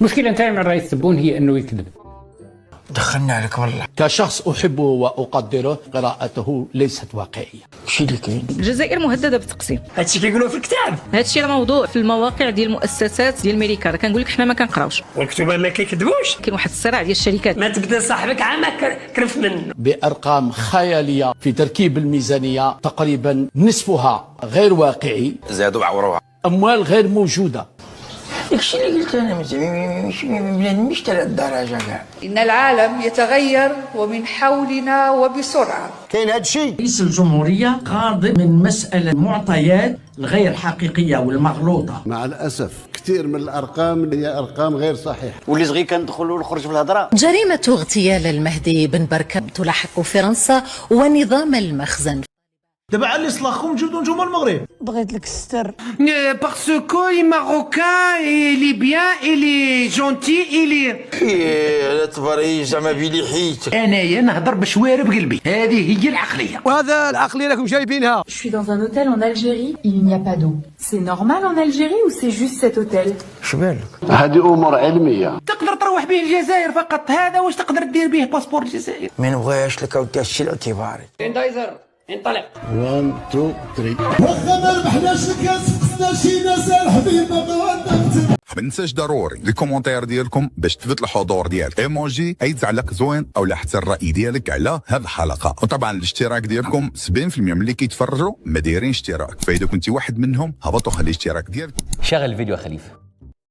المشكلة نتاعي مع الرئيس تبون هي انه يكذب. دخلنا عليك والله. كشخص أحبه وأقدره قراءته ليست واقعية. شي اللي كاين؟ الجزائر مهدده بالتقسيم. هادشي كيقولوه في الكتاب. هادشي راه موضوع في المواقع ديال المؤسسات ديال ميريكا، راه كنقول لك حنا ما كنقراوش. والكتب ما كيكذبوش. كاين واحد الصراع ديال الشركات. ما تبدا صاحبك عامك كرف منه. بأرقام خيالية في تركيب الميزانية تقريبا نصفها غير واقعي. زادوا عوروها. أموال غير موجودة. داكشي اللي قلت انا مش بنادم مش تاع الدرجه كاع. إن العالم يتغير ومن حولنا وبسرعة. كاين هذا الشيء. رئيس الجمهورية غاضب من مسألة المعطيات الغير حقيقية والمغلوطة. مع الأسف كثير من الأرقام هي أرقام غير صحيحة. واللي صغير كندخلوا ونخرجوا في الهضره. جريمة اغتيال المهدي بن بركة تلاحق فرنسا ونظام المخزن. دابا على الاصلاحكم جبدوا نجوم المغرب. بغيت لك الستر. باسكو لي ماروكان لي بيان لي جونتي لي لا تباري زعما بيلي حيت. انايا نهضر بشوارب قلبي، هذه هي العقليه. وهذا العقلية لكم جايبينها. Je suis dans un hôtel en Algérie, il n'y a pas d'eau. C'est normal en Algérie ou c'est juste cet hôtel? شبالك؟ هذه أمور علمية. تقدر تروح به الجزائر فقط، هذا واش تقدر دير به باسبور الجزائر. ما نبغيهاش لك اودي هادشي الاعتباري. اندايزر انطلق. 1 2 3. واخا ما ربحناش الكاس خصنا شي ناس الحبيبه ما منساش ضروري لي كومونتير ديالكم باش تثبت الحضور ديالك، ايموجي اي تعليق زوين او حتى الراي ديالك على هذه الحلقه. وطبعا الاشتراك ديالكم 70% من اللي كيتفرجوا ما دايرين اشتراك، فاذا كنتي واحد منهم هبطوا خلي الاشتراك ديالك. شغل الفيديو يا خليفه.